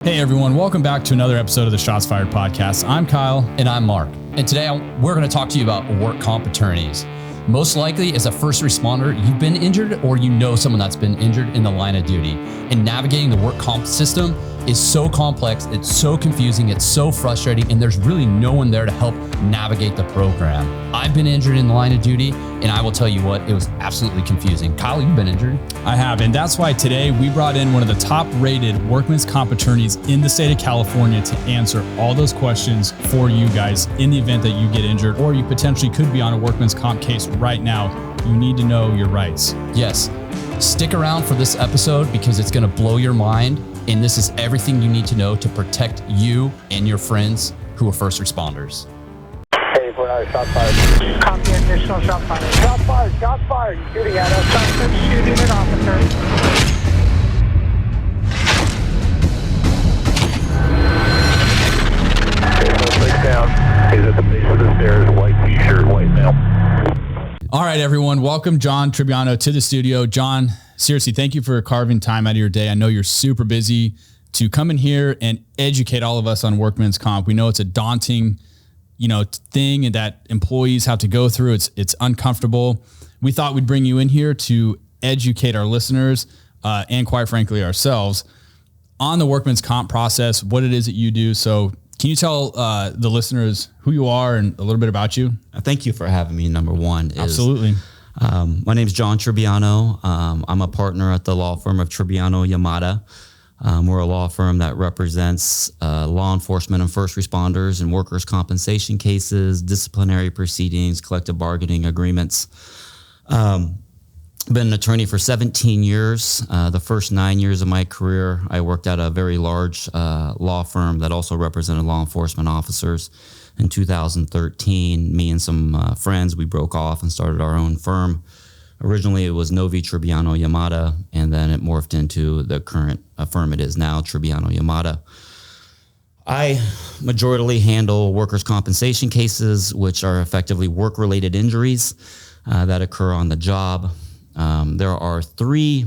Hey everyone, welcome back to another episode of the Shots Fired podcast. I'm Kyle. And I'm Mark. And today we're going to talk to you about work comp attorneys. Most likely, as a first responder, you've been injured or you know someone that's been injured in the line of duty. And navigating the work comp system is so complex, it's so confusing, it's so frustrating, and there's really no one there to help navigate the program. I've been injured in the line of duty, and I will tell you what, it was absolutely confusing. Kyle, you've been injured? I have, and that's why today we brought in one of the top-rated workman's comp attorneys in the state of California to answer all those questions for you guys in the event that you get injured or you potentially could be on a workman's comp case right now. You need to know your rights. Yes. Stick around for this episode because it's going to blow your mind, and this is everything you need to know to protect you and your friends who are first responders. Hey, 49, shot fired. Copy, additional shot fired. Shot fired, shot fired. Shooting at us. Suspect shooting at officer. Face down. He's at the base of the stairs. White t-shirt, white male. All right, everyone. Welcome John Tribuiano to the studio. John, seriously, thank you for carving time out of your day. I know you're super busy to come in here and educate all of us on workman's comp. We know it's a daunting, thing that employees have to go through. It's uncomfortable. We thought we'd bring you in here to educate our listeners and quite frankly ourselves on the workman's comp process, what it is that you do. So can you tell the listeners who you are and a little bit about you? Thank you for having me. Number one is Absolutely. My name is John Tribuiano. I'm a partner at the law firm of Tribuiano, Yamada. We're a law firm that represents law enforcement and first responders in workers' compensation cases, disciplinary proceedings, collective bargaining agreements. Been an attorney for 17 years. The first 9 years of my career, I worked at a very large law firm that also represented law enforcement officers. In 2013, me and some friends, we broke off and started our own firm. Originally, it was Novi Tribuiano Yamada, and then it morphed into the current firm it is now, Tribuiano Yamada. I majorly handle workers' compensation cases, which are effectively work-related injuries that occur on the job. There are three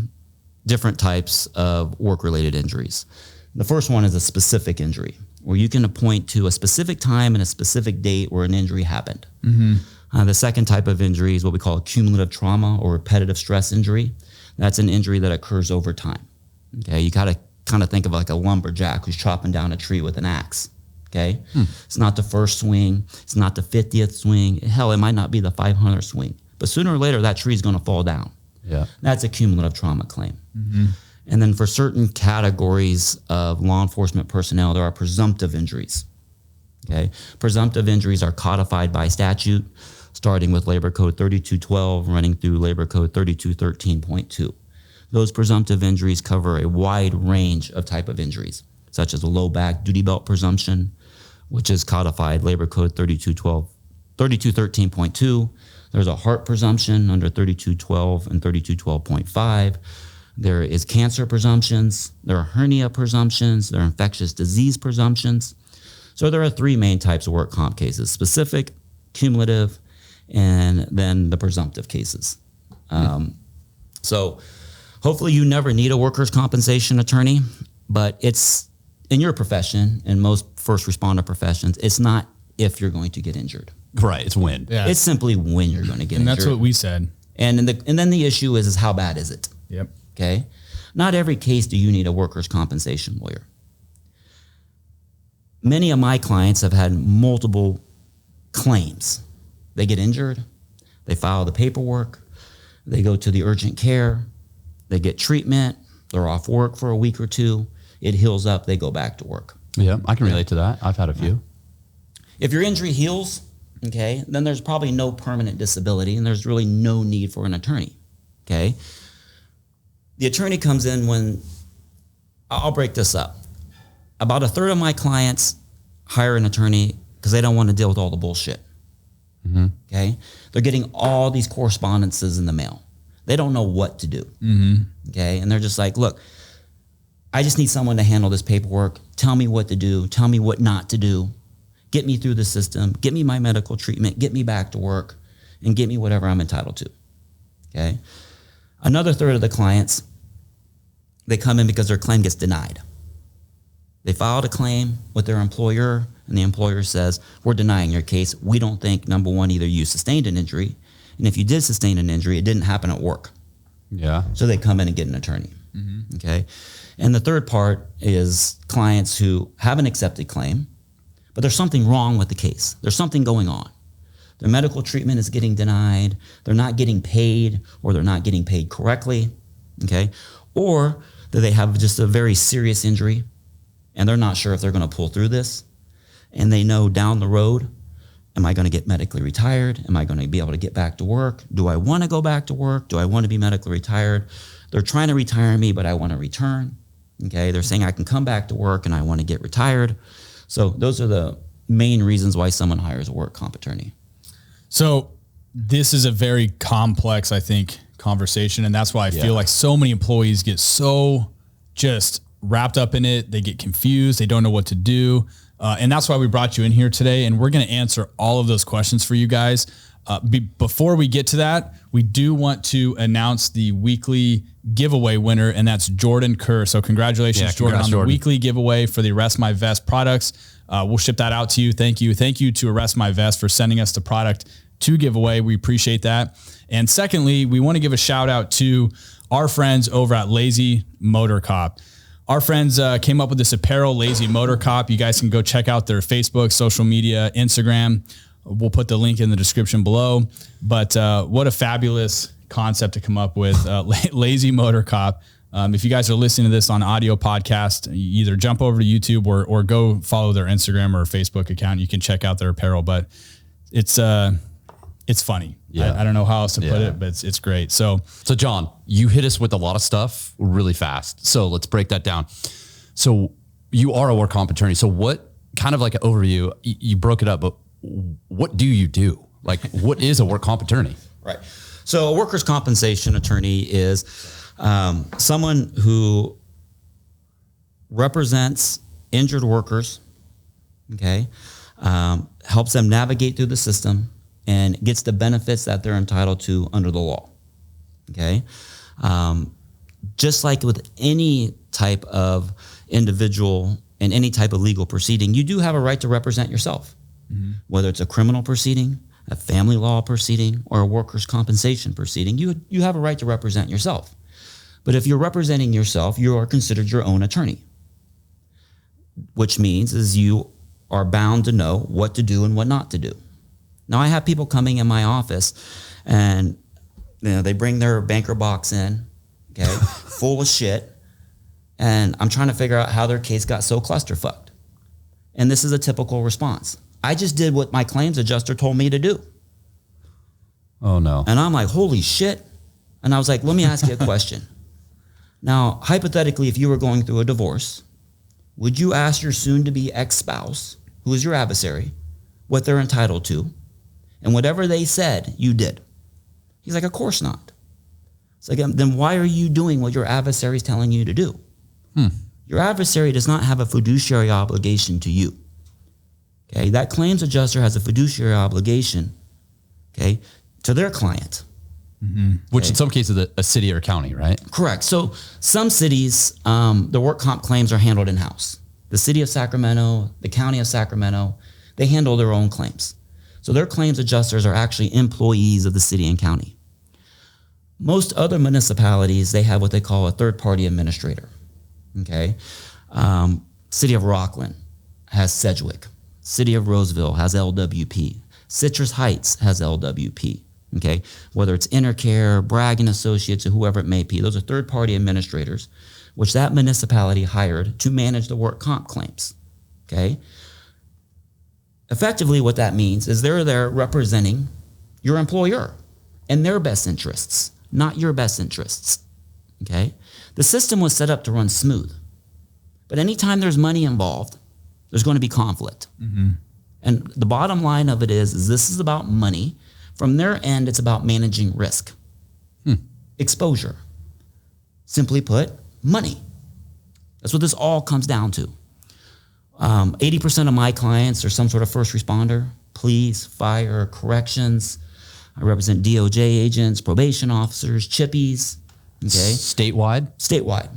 different types of work-related injuries. The first one is a specific injury, where you can point to a specific time and a specific date where an injury happened. Mm-hmm. The second type of injury is what we call a cumulative trauma or repetitive stress injury. That's an injury that occurs over time. Okay, you got to kind of think of like a lumberjack who's chopping down a tree with an axe. Okay, It's not the first swing, it's not the 50th swing. Hell, it might not be the 500th swing, but sooner or later that tree is going to fall down. Yeah, that's a cumulative trauma claim. Mm-hmm. And then for certain categories of law enforcement personnel, there are presumptive injuries. Okay, presumptive injuries are codified by statute, starting with Labor Code 3212, running through Labor Code 3213.2. Those presumptive injuries cover a wide range of type of injuries, such as a low back duty belt presumption, which is codified Labor Code 3213.2. There's a heart presumption under 3212 and 3212.5. There is cancer presumptions, there are hernia presumptions, there are infectious disease presumptions. So there are three main types of work comp cases: specific, cumulative, and then the presumptive cases. So hopefully you never need a workers' compensation attorney, but it's in your profession, in most first responder professions, it's not if you're going to get injured. Right, it's when. Yeah. It's simply when you're going to get and injured. that's what we said. And then the issue is how bad is it? Yep. Okay. Not every case do you need a workers' compensation lawyer. Many of my clients have had multiple claims. They get injured, they file the paperwork, they go to the urgent care, they get treatment, they're off work for a week or two, it heals up, they go back to work. Yeah, I can relate to that. I've had a few. If your injury heals, okay, then there's probably no permanent disability and there's really no need for an attorney, okay? The attorney comes in when, I'll break this up. About a third of my clients hire an attorney because they don't want to deal with all the bullshit. Mm-hmm. Okay? They're getting all these correspondences in the mail. They don't know what to do. Mm-hmm. Okay? And they're just like, look, I just need someone to handle this paperwork. Tell me what to do. Tell me what not to do. Get me through the system. Get me my medical treatment. Get me back to work. And get me whatever I'm entitled to. Okay? Another third of the clients, they come in because their claim gets denied. They filed a claim with their employer, and the employer says, we're denying your case. We don't think, number one, either you sustained an injury, and if you did sustain an injury, it didn't happen at work. Yeah. So they come in and get an attorney. Okay. And the third part is clients who have an accepted claim, but there's something wrong with the case. There's something going on. Their medical treatment is getting denied. They're not getting paid, or they're not getting paid correctly. Okay. Or that they have just a very serious injury and they're not sure if they're going to pull through this. And they know down the road, am I going to get medically retired? Am I going to be able to get back to work? Do I want to go back to work? Do I want to be medically retired? They're trying to retire me, but I want to return. Okay. They're saying I can come back to work and I want to get retired. So those are the main reasons why someone hires a work comp attorney. So this is a very complex, I think, conversation. And that's why I feel like so many employees get so just wrapped up in it. They get confused. They don't know what to do. And that's why we brought you in here today. And we're going to answer all of those questions for you guys. Before we get to that, we do want to announce the weekly giveaway winner, and that's Jordan Kerr. So congratulations, Jordan, on the weekly giveaway for the Arrest My Vest products. We'll ship that out to you. Thank you. Thank you to Arrest My Vest for sending us the product to give away. We appreciate that. And secondly, we want to give a shout out to our friends over at Lazy Motor Cop. Our friends came up with this apparel, Lazy Motor Cop. You guys can go check out their Facebook, social media, Instagram. We'll put the link in the description below. But what a fabulous concept to come up with, Lazy Motor Cop. If you guys are listening to this on audio podcast, either jump over to YouTube or go follow their Instagram or Facebook account. You can check out their apparel, but it's funny. Yeah. I don't know how else to put it, but it's great. So John, you hit us with a lot of stuff really fast. So let's break that down. So you are a work comp attorney. So what kind of like an overview, you broke it up, but what do you do? Like, what is a work comp attorney? Right. So a workers' compensation attorney is someone who represents injured workers, okay, helps them navigate through the system and gets the benefits that they're entitled to under the law, okay? Just like with any type of individual in any type of legal proceeding, you do have a right to represent yourself, whether it's a criminal proceeding, a family law proceeding, or a workers' compensation proceeding. You have a right to represent yourself. But if you're representing yourself, you are considered your own attorney, which means is you are bound to know what to do and what not to do. Now, I have people coming in my office and they bring their banker box in, okay, full of shit, and I'm trying to figure out how their case got so clusterfucked. And this is a typical response. I just did what my claims adjuster told me to do. Oh, no. And I'm like, holy shit. And I was like, let me ask you a question. Now, hypothetically, if you were going through a divorce, would you ask your soon-to-be ex-spouse, who is your adversary, what they're entitled to? And whatever they said, you did. He's like, of course not. It's like, then why are you doing what your adversary is telling you to do? Your adversary does not have a fiduciary obligation to you. Okay, that claims adjuster has a fiduciary obligation, okay, to their client. Which in some cases a city or county, right? Correct. So some cities, the work comp claims are handled in-house. The city of Sacramento, the county of Sacramento, they handle their own claims. So their claims adjusters are actually employees of the city and county. Most other municipalities, they have what they call a third-party administrator, okay? City of Rockland has Sedgwick. City of Roseville has LWP. Citrus Heights has LWP, okay? Whether it's Intercare, Bragg and Associates, or whoever it may be, those are third-party administrators, which that municipality hired to manage the work comp claims, okay? Effectively, what that means is they're there representing your employer and their best interests, not your best interests, okay? The system was set up to run smooth, but anytime there's money involved, there's going to be conflict. And the bottom line of it is this is about money. From their end, it's about managing risk, exposure. Simply put, money. That's what this all comes down to. 80% of my clients are some sort of first responder, police, fire, corrections. I represent DOJ agents, probation officers, chippies, okay? Statewide? Statewide.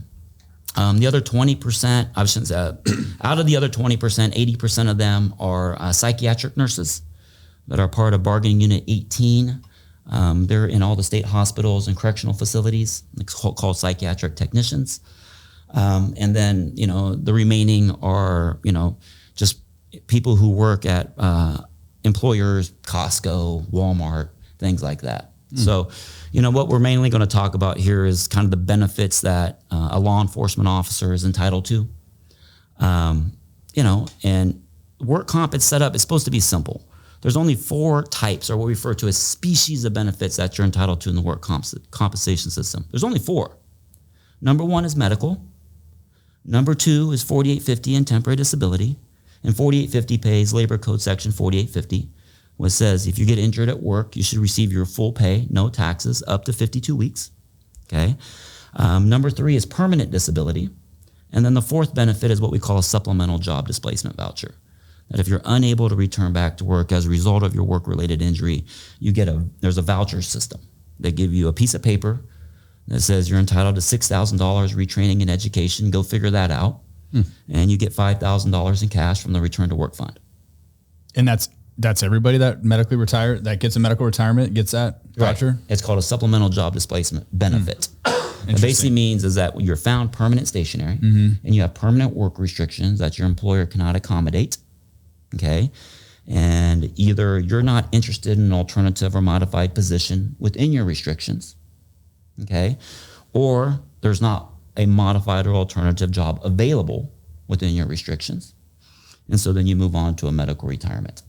The other 20%, I shouldn't say, out of the other 20%, 80% of them are psychiatric nurses that are part of bargaining unit 18. They're in all the state hospitals and correctional facilities. It's called psychiatric technicians. And then, the remaining are, just people who work at employers, Costco, Walmart, things like that. So, what we're mainly going to talk about here is kind of the benefits that a law enforcement officer is entitled to. And work comp is set up, it's supposed to be simple. There's only 4 types, or what we refer to as species of benefits that you're entitled to in the work compensation system. There's only 4. Number 1 is medical. Number 2 is 4850 and temporary disability. And 4850 pays Labor Code Section 4850, which says if you get injured at work, you should receive your full pay, no taxes, up to 52 weeks. Okay. Number 3 is permanent disability. And then the 4th benefit is what we call a supplemental job displacement voucher. That if you're unable to return back to work as a result of your work-related injury, there's a voucher system. They give you a piece of paper that says you're entitled to $6,000 retraining and education. Go figure that out. And you get $5,000 in cash from the Return to Work Fund. And that's everybody that medically retired, that gets a medical retirement, gets that voucher? Right. It's called a supplemental job displacement benefit. It basically means is that you're found permanent stationary and you have permanent work restrictions that your employer cannot accommodate. Okay. And either you're not interested in an alternative or modified position within your restrictions. Okay. Or there's not a modified or alternative job available within your restrictions. And so then you move on to a medical retirement.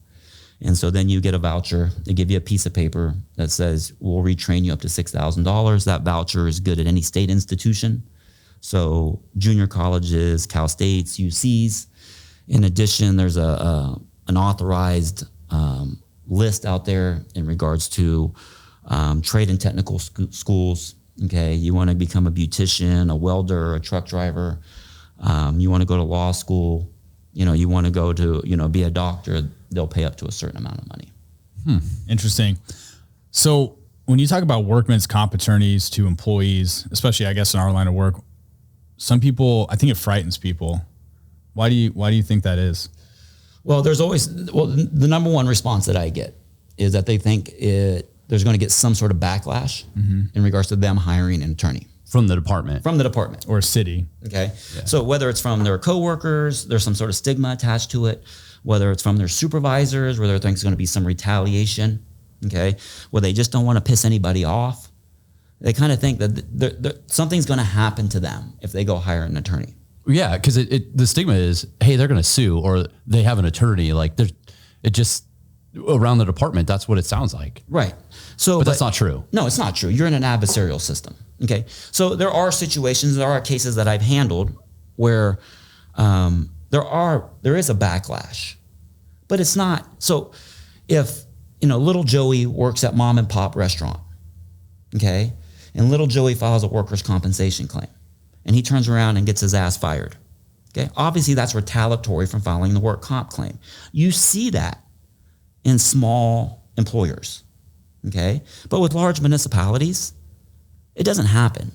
And so then you get a voucher. They give you a piece of paper that says, we'll retrain you up to $6,000. That voucher is good at any state institution. So junior colleges, Cal States, UCs. In addition, there's an authorized list out there in regards to trade and technical schools. Okay, you want to become a beautician, a welder, a truck driver. You want to go to law school. You want to go to, be a doctor. They'll pay up to a certain amount of money. Interesting. So when you talk about workman's comp attorneys to employees, especially I guess in our line of work, some people, I think it frightens people. Why do you think that is? Well, the number one response that I get is that they think there's going to get some sort of backlash in regards to them hiring an attorney. From the department. Or city. Okay. Yeah. So whether it's from their coworkers, there's some sort of stigma attached to it, whether it's from their supervisors, whether they think there's going to be some retaliation, okay, where they just don't want to piss anybody off. They kind of think that something's going to happen to them if they go hire an attorney. Yeah, because the stigma is, hey, they're going to sue, or they have an attorney. Like it just around the department, that's what it sounds like. Right. So, but that's not true. No, it's not true. You're in an adversarial system. Okay. So there are situations, there are cases that I've handled where there is a backlash, but it's not. So if little Joey works at mom and pop restaurant, okay, and little Joey files a workers' compensation claim, and he turns around and gets his ass fired. Okay, obviously that's retaliatory from filing the work comp claim. You see that in small employers, okay? But with large municipalities, it doesn't happen.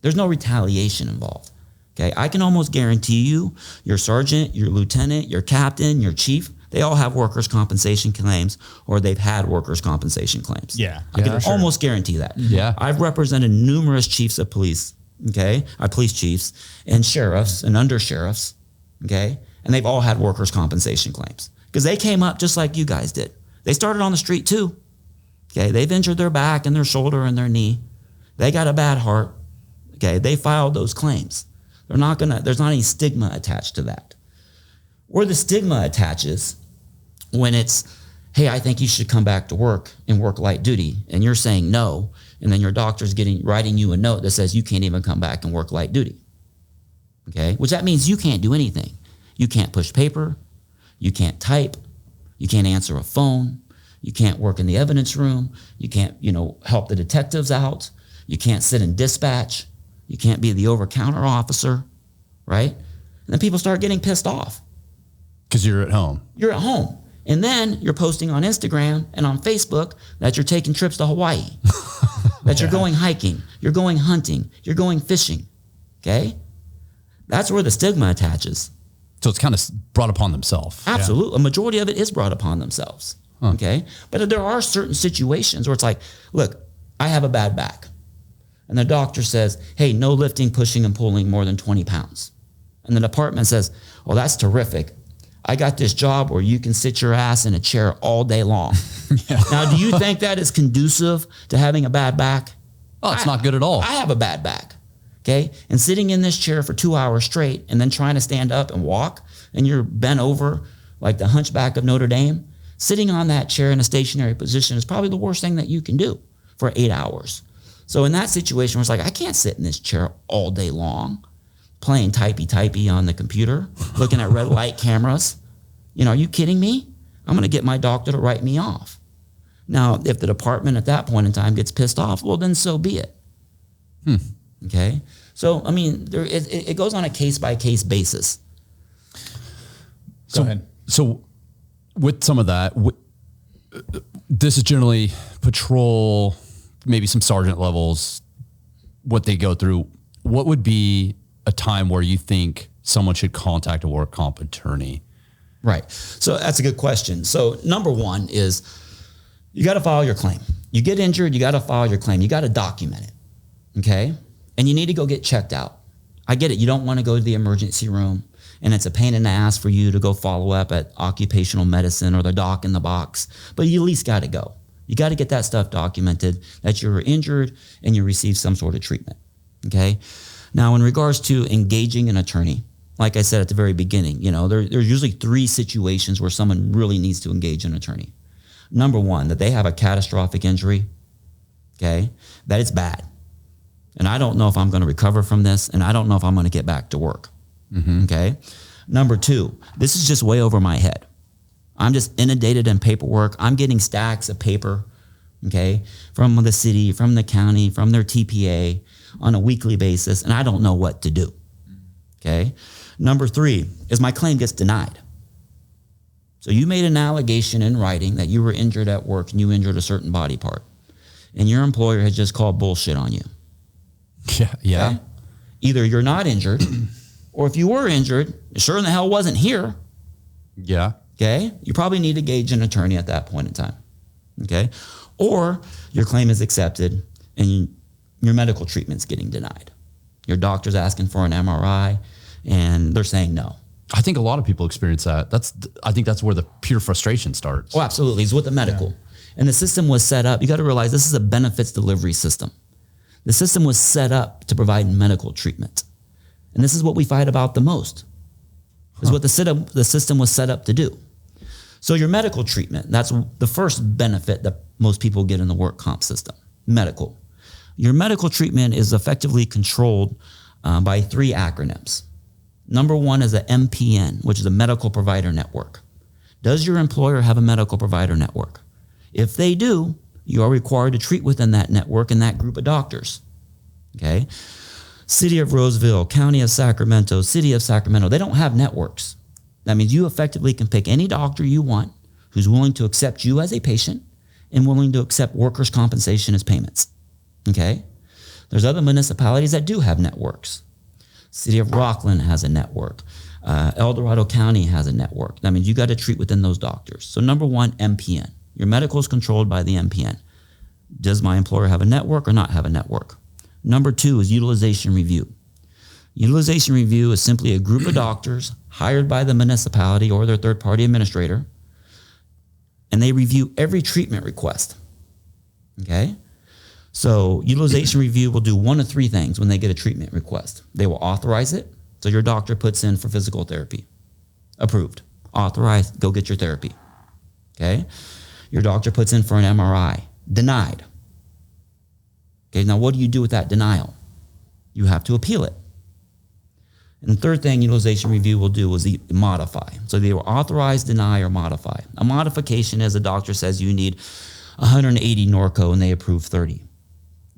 There's no retaliation involved, okay? I can almost guarantee you your sergeant, your lieutenant, your captain, your chief, they all have workers' compensation claims, or they've had workers' compensation claims. Yeah. I can almost guarantee that. Yeah. I've represented numerous chiefs of police, okay? Police chiefs and sheriffs and under sheriffs, okay? And they've all had workers' compensation claims because they came up just like you guys did. They started on the street too, okay? They've injured their back and their shoulder and their knee. They got a bad heart, okay? They filed those claims. There's not any stigma attached to that. Where the stigma attaches when it's, hey, I think you should come back to work and work light duty, and you're saying no, and then your doctor's writing you a note that says you can't even come back and work light duty, okay? Which that means you can't do anything. You can't push paper, you can't type, you can't answer a phone, you can't work in the evidence room, you can't, help the detectives out, you can't sit in dispatch, you can't be the over-counter officer, right? And then people start getting pissed off. Because you're at home. You're at home. And then you're posting on Instagram and on Facebook that you're taking trips to Hawaii, that you're going hiking, you're going hunting, you're going fishing, okay? That's where the stigma attaches. So it's kind of brought upon themselves. Absolutely. A majority of it is brought upon themselves. Okay. But there are certain situations where it's like, look, I have a bad back. And the doctor says, hey, no lifting, pushing, and pulling more than 20 pounds. And the department says, well, that's terrific. I got this job where you can sit your ass in a chair all day long. Now, do you think that is conducive to having a bad back? Oh, it's not good at all. I have a bad back. Okay. And sitting in this chair for 2 hours straight and then trying to stand up and walk and you're bent over like the hunchback of Notre Dame, sitting on that chair in a stationary position is probably the worst thing that you can do for 8 hours. So in that situation, it's like, I can't sit in this chair all day long playing typey on the computer, looking at red light cameras. You know, are you kidding me? I'm going to get my doctor to write me off. Now, if the department at that point in time gets pissed off, well, then so be it. Okay. So, I mean, it goes on a case-by-case basis. Go ahead. So with some of that, this is generally patrol, maybe some sergeant levels, what they go through. What would be a time where you think someone should contact a work comp attorney? Right. So that's a good question. So number one is you got to file your claim. You get injured, you got to file your claim. You got to document it. Okay. And you need to go get checked out. I get it. You don't want to go to the emergency room and it's a pain in the ass for you to go follow up at occupational medicine or the doc in the box, but you at least got to go. You got to get that stuff documented that you were injured and you received some sort of treatment. Okay. Now, in regards to engaging an attorney, like I said at the very beginning, you know, there's usually 3 situations where someone really needs to engage an attorney. Number one, that they have a catastrophic injury, okay, that it's bad. And I don't know if I'm going to recover from this, and I don't know if I'm going to get back to work, okay? Number 2, this is just way over my head. I'm just inundated in paperwork. I'm getting stacks of paper, okay, from the city, from the county, from their TPA on a weekly basis, and I don't know what to do, okay? Number 3 is my claim gets denied. So you made an allegation in writing that you were injured at work and you injured a certain body part, and your employer has just called bullshit on you. Yeah. Okay? Either you're not injured, or if you were injured, sure in the hell wasn't here. Yeah. Okay. You probably need to engage an attorney at that point in time. Okay. Or your claim is accepted and your medical treatment's getting denied. Your doctor's asking for an MRI and they're saying no. I think a lot of people experience that. I think that's where the pure frustration starts. Oh, absolutely. It's with the medical. Yeah. And the system was set up. You got to realize this is a benefits delivery system. The system was set up to provide medical treatment. And this is what we fight about the most. Is what the system was set up to do. So your medical treatment, that's the first benefit that most people get in the work comp system, medical. Your medical treatment is effectively controlled by 3 acronyms. Number 1 is a MPN, which is a medical provider network. Does your employer have a medical provider network? If they do, you are required to treat within that network and that group of doctors. Okay? City of Roseville, County of Sacramento, City of Sacramento, they don't have networks. That means you effectively can pick any doctor you want who's willing to accept you as a patient and willing to accept workers' compensation as payments. Okay? There's other municipalities that do have networks. City of Rockland has a network. El Dorado County has a network. That means you got to treat within those doctors. So number 1, MPN. Your medical is controlled by the MPN. Does my employer have a network or not have a network? Number 2 is utilization review. Utilization review is simply a group of doctors hired by the municipality or their third-party administrator, and they review every treatment request. Okay? So utilization review will do 1 of 3 things when they get a treatment request. They will authorize it, so your doctor puts in for physical therapy. Approved. Authorized, go get your therapy. Okay? Your doctor puts in for an MRI. Denied. Okay, now what do you do with that denial? You have to appeal it. And the third thing utilization review will do is modify. So they will authorize, deny, or modify. A modification is a doctor says you need 180 Norco and they approve 30.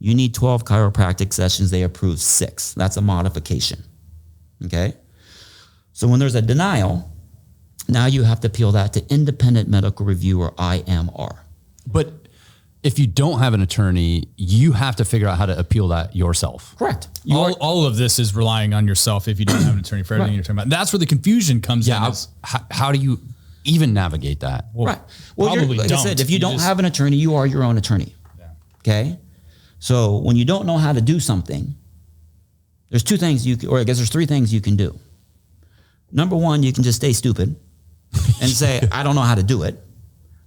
You need 12 chiropractic sessions, they approve 6. That's a modification. Okay? So when there's a denial, now you have to appeal that to independent medical review or IMR. But if you don't have an attorney, you have to figure out how to appeal that yourself. Correct. All of this is relying on yourself if you don't have an attorney for everything you're talking about. That's where the confusion comes in. How do you even navigate that? Right. Well, like I said, if you don't have an attorney, you are your own attorney. Yeah. Okay. So when you don't know how to do something, there's two things there's three things you can do. Number one, you can just stay stupid and say, I don't know how to do it.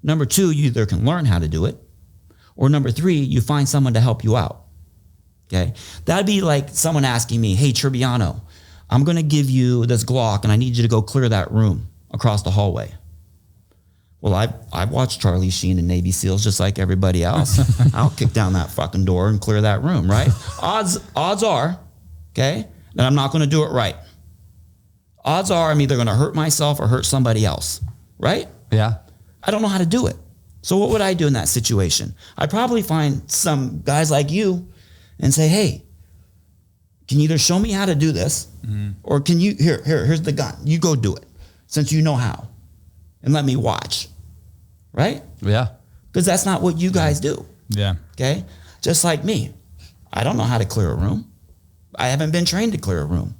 Number two, you either can learn how to do it, or number three, you find someone to help you out. Okay. That'd be like someone asking me, hey, Tribuiano, I'm going to give you this Glock and I need you to go clear that room across the hallway. Well, I've watched Charlie Sheen and Navy SEALs just like everybody else. I'll kick down that fucking door and clear that room, right? Odds are, okay, that I'm not going to do it right. Odds are I'm either going to hurt myself or hurt somebody else, right? Yeah. I don't know how to do it. So what would I do in that situation? I'd probably find some guys like you and say, hey, can you either show me how to do this or can you, here's the gun. You go do it since you know how and let me watch, right? Yeah. Because that's not what you guys do. Yeah. Okay. Just like me. I don't know how to clear a room. I haven't been trained to clear a room.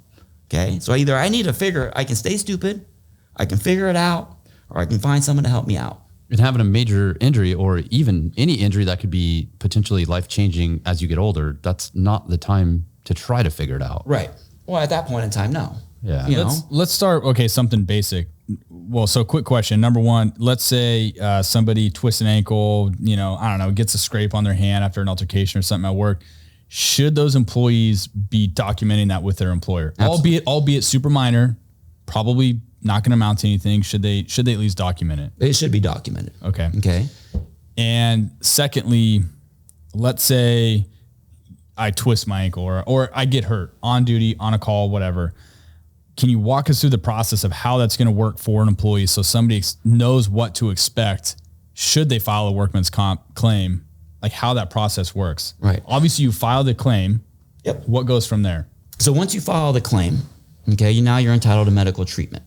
Okay. So either I need to I can stay stupid, I can figure it out, or I can find someone to help me out. And having a major injury or even any injury that could be potentially life-changing as you get older, that's not the time to try to figure it out. Right. Well, at that point in time, no. Yeah. Let's start. Okay. Something basic. Well, so quick question. Number one, let's say somebody twists an ankle, I don't know, gets a scrape on their hand after an altercation or something at work. Should those employees be documenting that with their employer? Absolutely. Albeit super minor, probably not going to amount to anything. Should they at least document it? It should be documented. Okay. Okay. And secondly, let's say I twist my ankle or I get hurt on duty, on a call, whatever. Can you walk us through the process of how that's going to work for an employee so somebody knows what to expect should they file a workman's comp claim, like how that process works? Right. Obviously, you file the claim. Yep. What goes from there? So once you file the claim, okay, now you're entitled to medical treatment.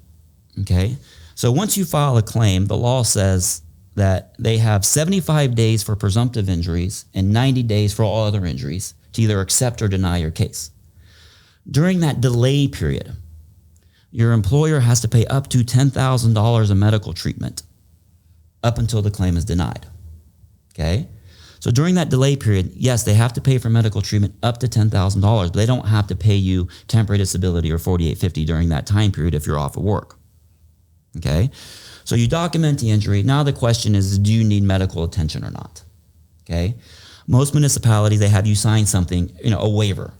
Okay. So once you file a claim, the law says that they have 75 days for presumptive injuries and 90 days for all other injuries to either accept or deny your case. During that delay period, your employer has to pay up to $10,000 in medical treatment up until the claim is denied. Okay. So during that delay period, yes, they have to pay for medical treatment up to $10,000, but they don't have to pay you temporary disability or 4850 during that time period if you're off of work. Okay. So you document the injury. Now the question is, do you need medical attention or not? Okay. Most municipalities, they have you sign something, a waiver.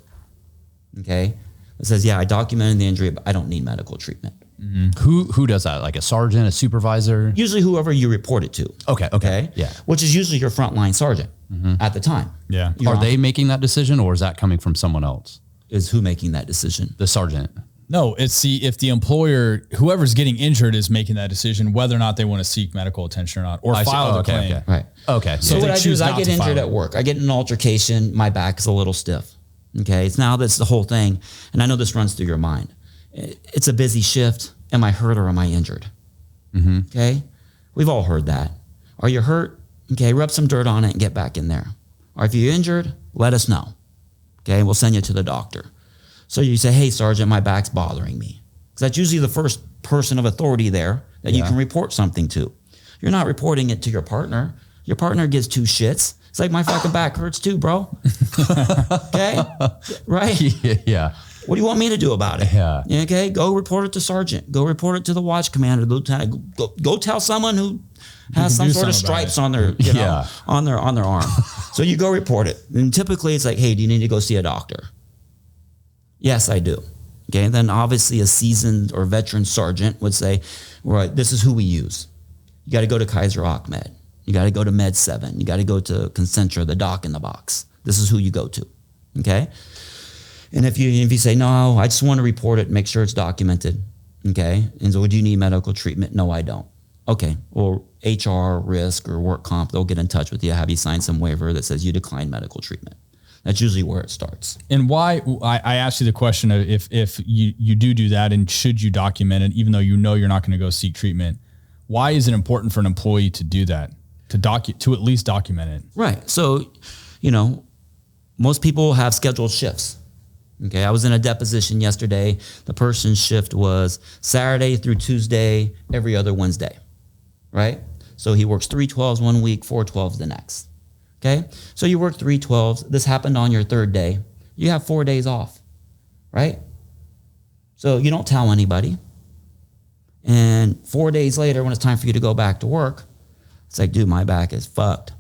Okay. It says, yeah, I documented the injury, but I don't need medical treatment. Mm-hmm. Who does that? Like a sergeant, a supervisor? Usually whoever you report it to. Okay. Yeah. Which is usually your frontline sergeant at the time. Yeah. Are they making that decision or is that coming from someone else? Is who making that decision? The sergeant. No, it's if the employer, whoever's getting injured is making that decision, whether or not they want to seek medical attention or not, or file the claim. Okay. Right. Okay. So If what they I do choose is I not get to file injured it. at work. I get in an altercation. My back is a little stiff. Okay. It's now that's the whole thing. And I know this runs through your mind. It's a busy shift. Am I hurt or am I injured? Okay. We've all heard that. Are you hurt? Okay. Rub some dirt on it and get back in there. Or if you're injured, let us know. Okay. We'll send you to the doctor. So you say, hey, Sergeant, my back's bothering me. Because that's usually the first person of authority there that you can report something to. You're not reporting it to your partner. Your partner gives two shits. It's like, my fucking back hurts too, bro. Okay? Right? Yeah. What do you want me to do about it? Yeah. Okay? Go report it to Sergeant. Go report it to the watch commander, the lieutenant. Go tell someone who has some do sort of something about stripes on their, on their arm. So you go report it. And typically it's like, hey, do you need to go see a doctor? Yes, I do. Okay, and then obviously a seasoned or veteran sergeant would say, right, this is who we use. You got to go to Kaiser Ahmed. You got to go to Med 7. You got to go to Concentra, the doc in the box. This is who you go to. Okay? And if you say, no, I just want to report it, make sure it's documented. Okay? And so, do you need medical treatment? No, I don't. Okay. Well, HR, risk, or work comp, they'll get in touch with you, have you sign some waiver that says you decline medical treatment. That's usually where it starts. And why I asked you the question of if you do that and should you document it, even though you know you're not going to go seek treatment, why is it important for an employee to do that? to at least document it. Right. So, most people have scheduled shifts. Okay. I was in a deposition yesterday. The person's shift was Saturday through Tuesday, every other Wednesday. Right. So he works 3/12s one week, 4/12s the next. Okay. So you work 3/12s. This happened on your third day. You have 4 days off. Right. So you don't tell anybody. And 4 days later, when it's time for you to go back to work, it's like, dude, my back is fucked.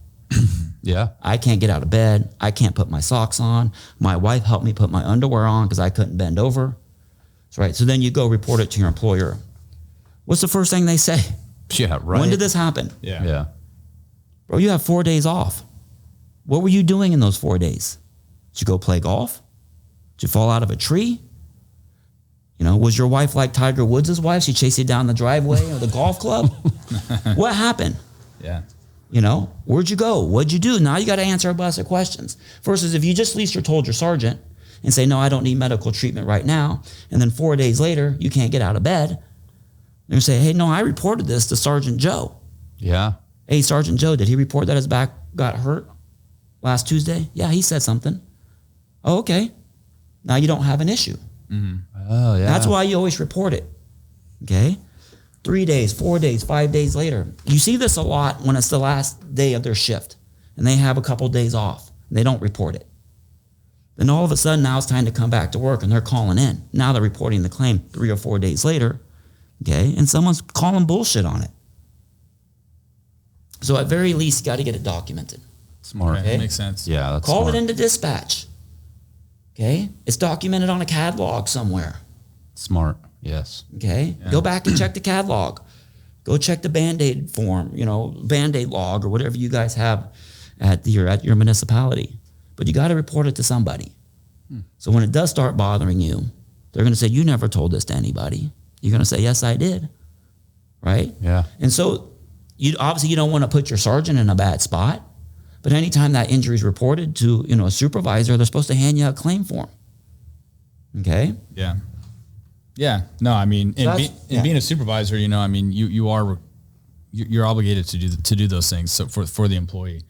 Yeah. I can't get out of bed. I can't put my socks on. My wife helped me put my underwear on because I couldn't bend over. That's right. So then you go report it to your employer. What's the first thing they say? Yeah, right. When did this happen? Yeah. Bro, you have 4 days off. What were you doing in those 4 days? Did you go play golf? Did you fall out of a tree? Was your wife like Tiger Woods' wife? She chased you down the driveway or the golf club? What happened? Yeah. Where'd you go? What'd you do? Now you got to answer a bunch of questions. Versus if you just at least you're told your sergeant and say, no, I don't need medical treatment right now. And then 4 days later, you can't get out of bed. They're going to say, hey, no, I reported this to Sergeant Joe. Yeah. Hey, Sergeant Joe, did he report that his back got hurt last Tuesday? Yeah, he said something. Oh, okay. Now you don't have an issue. Oh, yeah. That's why you always report it. Okay. 3 days, 4 days, 5 days later. You see this a lot when it's the last day of their shift and they have a couple of days off and they don't report it. Then all of a sudden now it's time to come back to work and they're calling in. Now they're reporting the claim 3 or 4 days later. Okay. And someone's calling bullshit on it. So at very least, you got to get it documented. Smart. Right. Okay. Makes sense. Yeah, that's Call smart. it into dispatch. Okay. It's documented on a CAD log somewhere. Smart. Yes. Okay. Yeah. Go back and check the CAD log. Go check the Band-Aid form, Band-Aid log or whatever you guys have at your municipality. But you got to report it to somebody. So when it does start bothering you, they're going to say, you never told this to anybody. You're going to say, yes, I did. Right? Yeah. And so you don't want to put your sergeant in a bad spot. But anytime that injury is reported to, a supervisor, they're supposed to hand you a claim form. Okay? Yeah. Yeah. No, I mean, being a supervisor, you're obligated to do those things for the employee.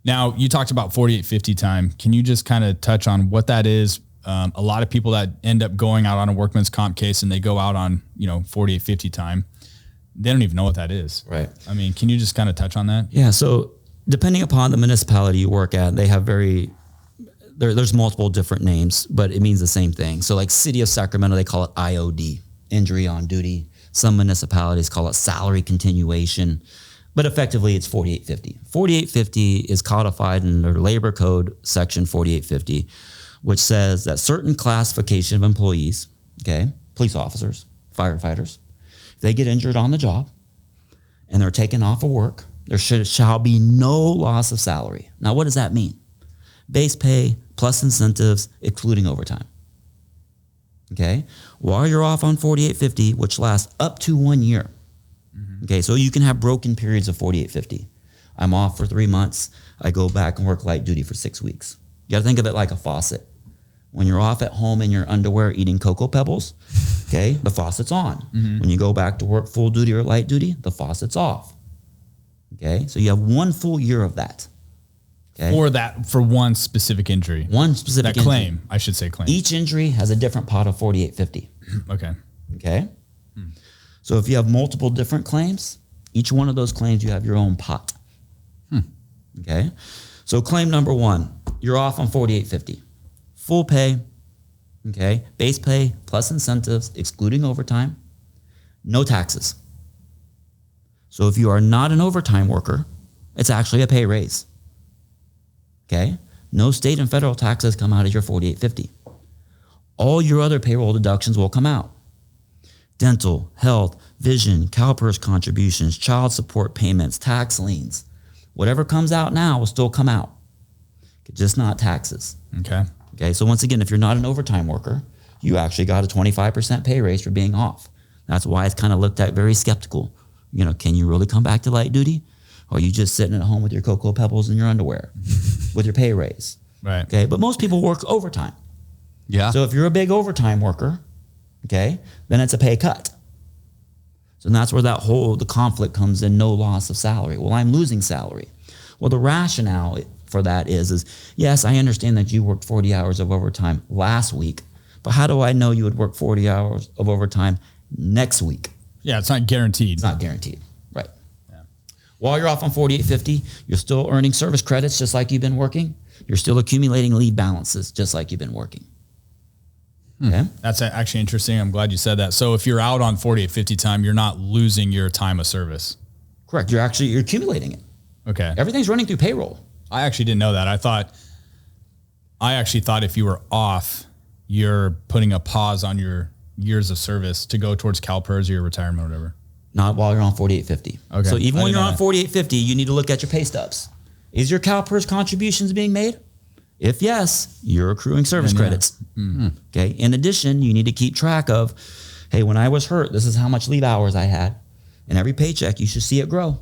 Now, you talked about 4850 time. Can you just kind of touch on what that is? A lot of people that end up going out on a workman's comp case and they go out on, 4850 time, they don't even know what that is. Right. I mean, can you just kind of touch on that? Yeah. So depending upon the municipality you work at, they have there's multiple different names, but it means the same thing. So like City of Sacramento, they call it IOD, injury on duty. Some municipalities call it salary continuation, but effectively it's 4850. 4850 is codified in their labor code section 4850, which says that certain classification of employees, okay, police officers, firefighters, if they get injured on the job and they're taken off of work, there shall be no loss of salary. Now, what does that mean? Base pay plus incentives, excluding overtime. Okay? While you're off on 4850, which lasts up to 1 year. Okay, so you can have broken periods of 4850. I'm off for 3 months. I go back and work light duty for 6 weeks. You got to think of it like a faucet. When you're off at home in your underwear eating Cocoa Pebbles, okay, the faucet's on. When you go back to work full duty or light duty, the faucet's off. Okay, so you have 1 full year of that. Okay? For one specific injury. One specific claim, I should say claim. Each injury has a different pot of 4850. Okay. Okay? So if you have multiple different claims, each one of those claims, you have your own pot. Okay? So claim number 1, you're off on 4850. Full pay, okay? Base pay plus incentives, excluding overtime, no taxes. So if you are not an overtime worker, it's actually a pay raise. Okay? No state and federal taxes come out of your 4850. All your other payroll deductions will come out. Dental, health, vision, CalPERS contributions, child support payments, tax liens. Whatever comes out now will still come out. Just not taxes. Okay, so once again, if you're not an overtime worker, you actually got a 25% pay raise for being off. That's why it's kind of looked at very skeptical. Can you really come back to light duty? Or are you just sitting at home with your Cocoa Pebbles in your underwear with your pay raise? Right. Okay, but most people work overtime. Yeah. So if you're a big overtime worker, okay, then it's a pay cut. So that's where the conflict comes in, no loss of salary. Well, I'm losing salary. Well, the rationale for that is yes, I understand that you worked 40 hours of overtime last week, but how do I know you would work 40 hours of overtime next week? Yeah, it's not guaranteed. It's not guaranteed, right? Yeah. While you're off on 4850, you're still earning service credits just like you've been working. You're still accumulating leave balances just like you've been working. Okay. That's actually interesting. I'm glad you said that. So if you're out on 4850 time, you're not losing your time of service. Correct. You're accumulating it. Okay. Everything's running through payroll. I actually didn't know that. I actually thought if you were off, you're putting a pause on your years of service to go towards CalPERS or your retirement or whatever. Not while you're on 4850. Okay. So even when you're on 4850, you need to look at your pay stubs. Is your CalPERS contributions being made? If yes, you're accruing service credits. Okay. In addition, you need to keep track of, hey, when I was hurt, this is how much leave hours I had. And every paycheck, you should see it grow.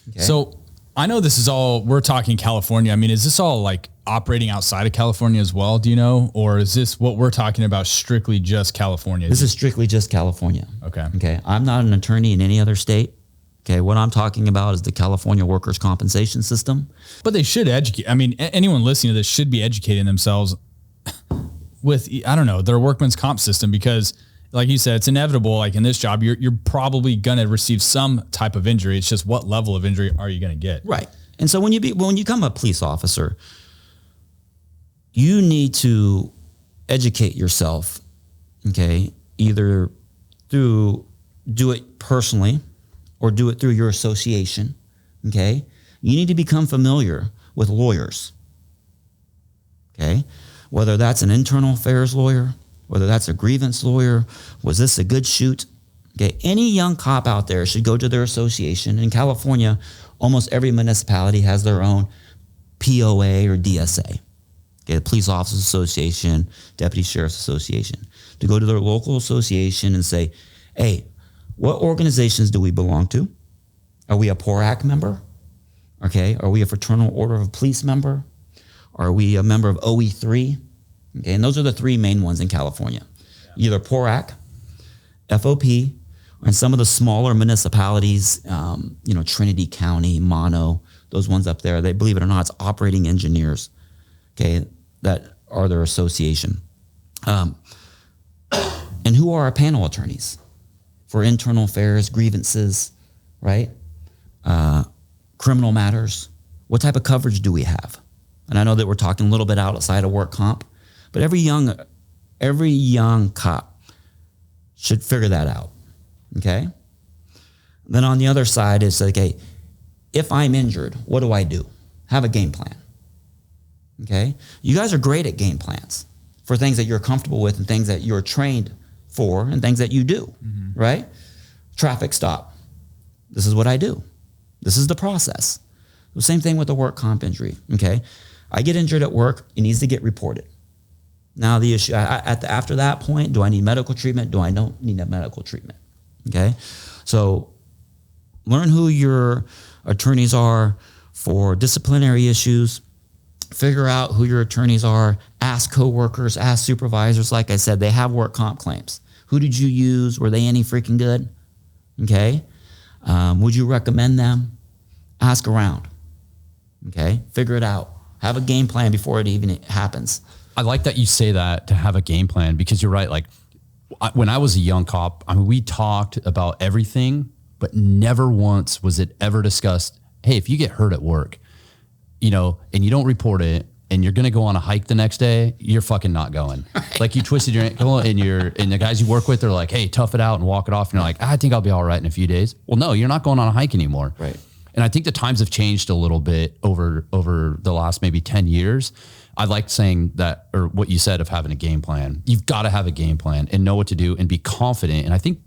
Okay. So I know this is all, we're talking California. I mean, is this all like operating outside of California as well? Do you know? Or is this what we're talking about strictly just California? This is strictly just California. Okay. Okay. I'm not an attorney in any other state. Okay. What I'm talking about is the California workers' compensation system. But they should educate. I mean, anyone listening to this should be educating themselves with, I don't know, their workman's comp system, because like you said, it's inevitable. Like in this job, you're probably going to receive some type of injury. It's just what level of injury are you going to get? Right. And so when you become a police officer, you need to educate yourself, okay, either through do it personally or do it through your association, okay? You need to become familiar with lawyers, okay? Whether that's an internal affairs lawyer, whether that's a grievance lawyer, was this a good shoot? Okay, any young cop out there should go to their association. In California, almost every municipality has their own POA or DSA. Okay, the Police Officers Association, Deputy Sheriff's Association. To go to their local association and say, hey, what organizations do we belong to? Are we a PORAC member? Okay, are we a Fraternal Order of Police member? Are we a member of OE3? Okay, and those are the three main ones in California. Either PORAC, FOP, or in some of the smaller municipalities, Trinity County, Mono, those ones up there, they, believe it or not, it's operating engineers, okay, that are their association. And who are our panel attorneys for internal affairs, grievances, right? Criminal matters. What type of coverage do we have? And I know that we're talking a little bit outside of work comp, but every young cop should figure that out, okay? Then on the other side is, okay, if I'm injured, what do I do? Have a game plan, okay? You guys are great at game plans for things that you're comfortable with and things that you're trained for and things that you do, right? Traffic stop. This is what I do. This is the process. The same thing with the work comp injury, okay? I get injured at work, it needs to get reported. Now the issue, after that point, do I need medical treatment? Do I don't need medical treatment? Okay, so learn who your attorneys are for disciplinary issues. Figure out who your attorneys are. Ask coworkers, ask supervisors. Like I said, they have work comp claims. Who did you use? Were they any freaking good? Okay, would you recommend them? Ask around. Okay, figure it out. Have a game plan before it even happens. I like that you say that, to have a game plan, because you're right. Like when I was a young cop, I mean, we talked about everything, but never once was it ever discussed, hey, if you get hurt at work, and you don't report it and you're going to go on a hike the next day, you're fucking not going. Right. Like you twisted your ankle and the guys you work with are like, hey, tough it out and walk it off. And you're like, I think I'll be all right in a few days. Well, no, you're not going on a hike anymore. Right. And I think the times have changed a little bit over the last maybe 10 years. I like saying that, or what you said of having a game plan. You've got to have a game plan and know what to do and be confident. And I think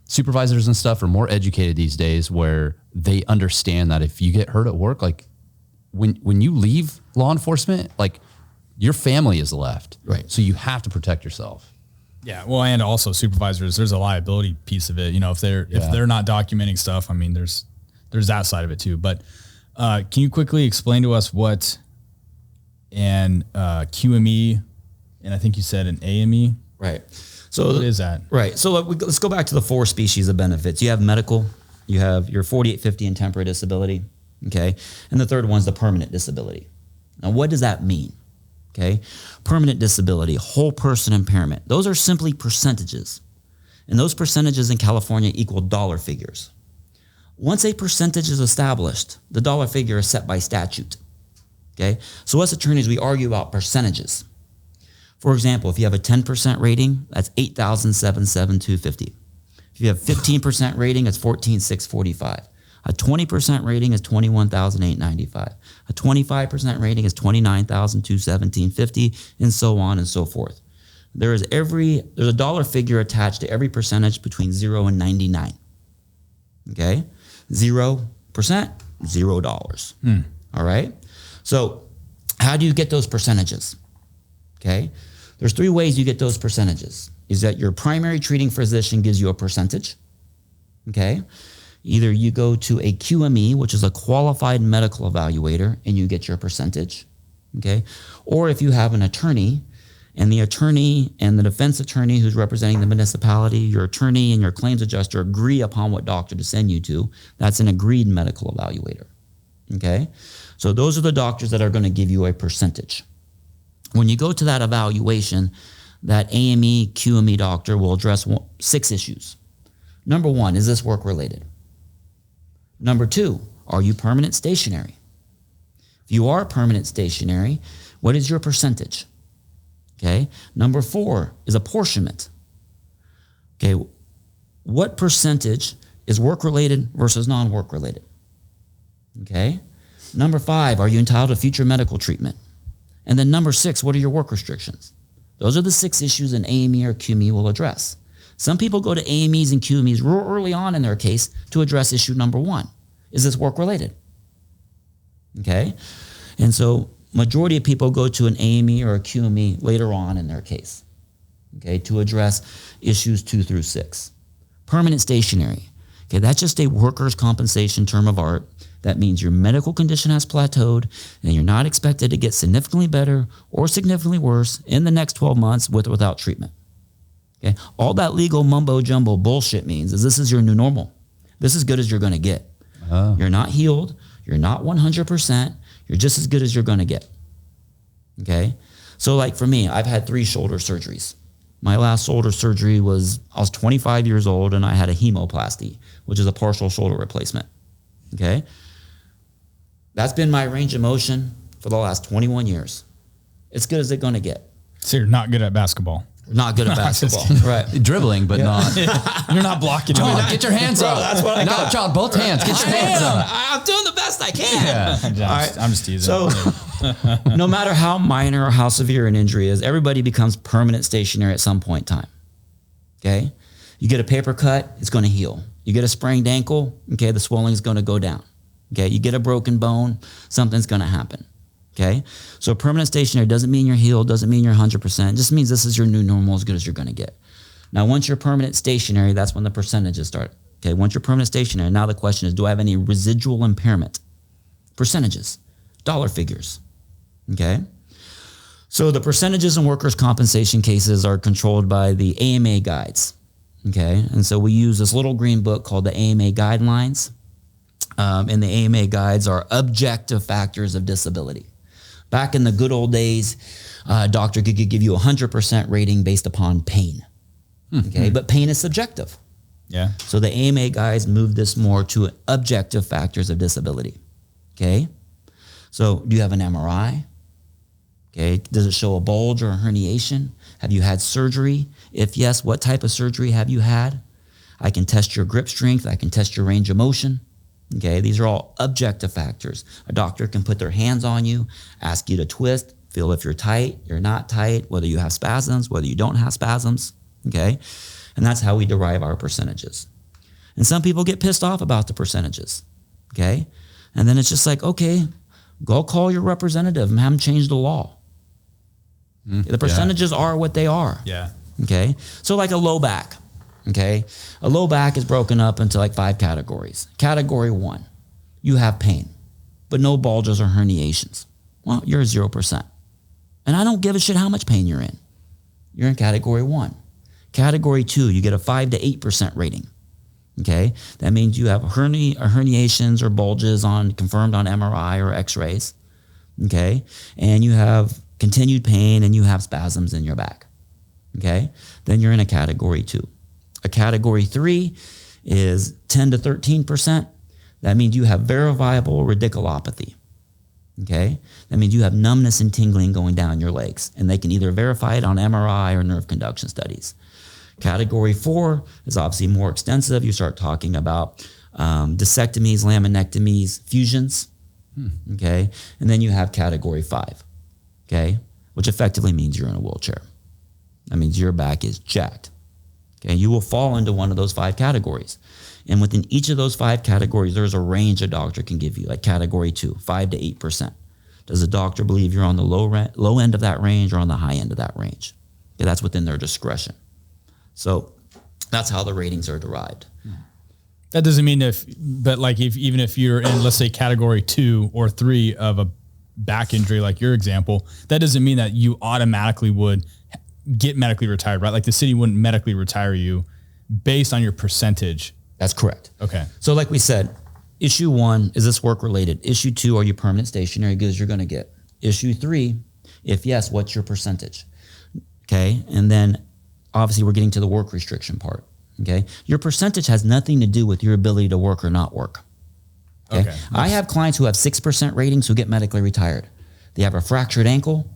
supervisors and stuff are more educated these days, where they understand that if you get hurt at work, like when you leave law enforcement, like your family is left. Right. So you have to protect yourself. Yeah. Well, and also supervisors, there's a liability piece of it. If they're not documenting stuff, I mean, there's that side of it too. But can you quickly explain to us what an QME, and I think you said an AME Right. So What is that? Right. So let's go back to the 4 species of benefits. You have medical, you have your 48, 50, and temporary disability. Okay. And the third one's the permanent disability. Now, what does that mean? Okay. Permanent disability, whole person impairment. Those are simply percentages. And those percentages in California equal dollar figures. Once a percentage is established, the dollar figure is set by statute. Okay. So us attorneys, we argue about percentages. For example, if you have a 10% rating, that's $8,772.50. If you have 15% rating, it's $14,645. A 20% rating is $21,895. A 25% rating is $29,217.50, and so on and so forth. There's a dollar figure attached to every percentage between 0 and 99. Okay? 0%, $0. All right? So how do you get those percentages? Okay? There's 3 ways you get those percentages. Is that your primary treating physician gives you a percentage. Okay? Either you go to a QME, which is a qualified medical evaluator, and you get your percentage. Okay? Or if you have an attorney, and the attorney and the defense attorney who's representing the municipality, your attorney and your claims adjuster agree upon what doctor to send you to, that's an agreed medical evaluator. Okay? So those are the doctors that are going to give you a percentage. When you go to that evaluation, that AME, QME doctor will address 6 issues. Number 1, is this work-related? Number 2, are you permanent stationary? If you are permanent stationary, what is your percentage? Okay. Number 4 is apportionment. Okay. What percentage is work-related versus non-work-related? Okay. Number 5, are you entitled to future medical treatment? And then number 6, what are your work restrictions? Those are the 6 issues an AME or QME will address. Some people go to AMEs and QMEs real early on in their case to address issue number 1. Is this work-related? Okay? And so majority of people go to an AME or a QME later on in their case, okay, to address issues 2 through 6. Permanent stationary. Okay, that's just a workers' compensation term of art. That means your medical condition has plateaued and you're not expected to get significantly better or significantly worse in the next 12 months with or without treatment. Okay, all that legal mumbo jumbo bullshit means is this is your new normal. This is as good as you're going to get. You're not healed. You're not 100%. You're just as good as you're going to get. Okay, so like for me, I've had 3 shoulder surgeries. My last shoulder surgery I was 25 years old and I had a hemoplasty, which is a partial shoulder replacement. Okay. That's been my range of motion for the last 21 years. It's good as it's going to get. So you're not good at basketball. Not good at basketball. Right. Dribbling, but not. You're not blocking. Get your hands up. That's what I got. John, both hands. Get your hands up. I'm doing the best I can. Yeah. I'm just teasing. So no matter how minor or how severe an injury is, everybody becomes permanent stationary at some point in time. Okay? You get a paper cut, it's going to heal. You get a sprained ankle, okay, the swelling is going to go down. Okay? You get a broken bone, something's going to happen. Okay? So permanent stationary doesn't mean you're healed, doesn't mean you're 100%. It just means this is your new normal, as good as you're going to get. Now, once you're permanent stationary, that's when the percentages start. Okay? Once you're permanent stationary, now the question is, do I have any residual impairment? Percentages, dollar figures. Okay? So the percentages in workers' compensation cases are controlled by the AMA guides. Okay? And so we use this little green book called the AMA Guidelines. And the AMA guides are objective factors of disability. Back in the good old days, a doctor could give you 100% rating based upon pain. Okay, but pain is subjective. Yeah. So the AMA guides moved this more to objective factors of disability. Okay, so do you have an MRI? Okay, does it show a bulge or a herniation? Have you had surgery? If yes, what type of surgery have you had? I can test your grip strength. I can test your range of motion. Okay, these are all objective factors. A doctor can put their hands on you, ask you to twist, feel if you're tight, you're not tight, whether you have spasms, whether you don't have spasms. Okay, and that's how we derive our percentages. And some people get pissed off about the percentages. Okay, and then it's just like, okay, go call your representative and have them change the law. The percentages are what they are. Yeah. Okay, so like a low back. Okay, a low back is broken up into like 5 categories. Category 1, you have pain, but no bulges or herniations. Well, you're 0%. And I don't give a shit how much pain you're in. you're in category 1. Category 2, you get a 5 to 8% rating. Okay, that means you have herniations or bulges confirmed on MRI or X-rays. Okay, and you have continued pain and you have spasms in your back. Okay, then you're in a category 2. A category 3 is 10 to 13%. That means you have verifiable radiculopathy. Okay, that means you have numbness and tingling going down your legs, and they can either verify it on MRI or nerve conduction studies. Category 4 is obviously more extensive. You start talking about discectomies, laminectomies, fusions. Okay, and then you have category 5. Okay, which effectively means you're in a wheelchair. That means your back is jacked. Okay, you will fall into one of those 5 categories. And within each of those 5 categories, there's a range a doctor can give you, like category 2, 5 to 8%. Does the doctor believe you're on the low end of that range or on the high end of that range? Okay, that's within their discretion. So that's how the ratings are derived. That doesn't mean even if you're in, let's say, category 2 or 3 of a back injury, like your example, that doesn't mean that you automatically would get medically retired, right? Like the city wouldn't medically retire you based on your percentage. That's correct. Okay. So like we said, issue 1, is this work related? Issue 2, are you permanent stationary goods you're going to get? Issue 3, if yes, what's your percentage? Okay. And then obviously we're getting to the work restriction part. Okay. Your percentage has nothing to do with your ability to work or not work. Okay. I have clients who have 6% ratings who get medically retired. They have a fractured ankle.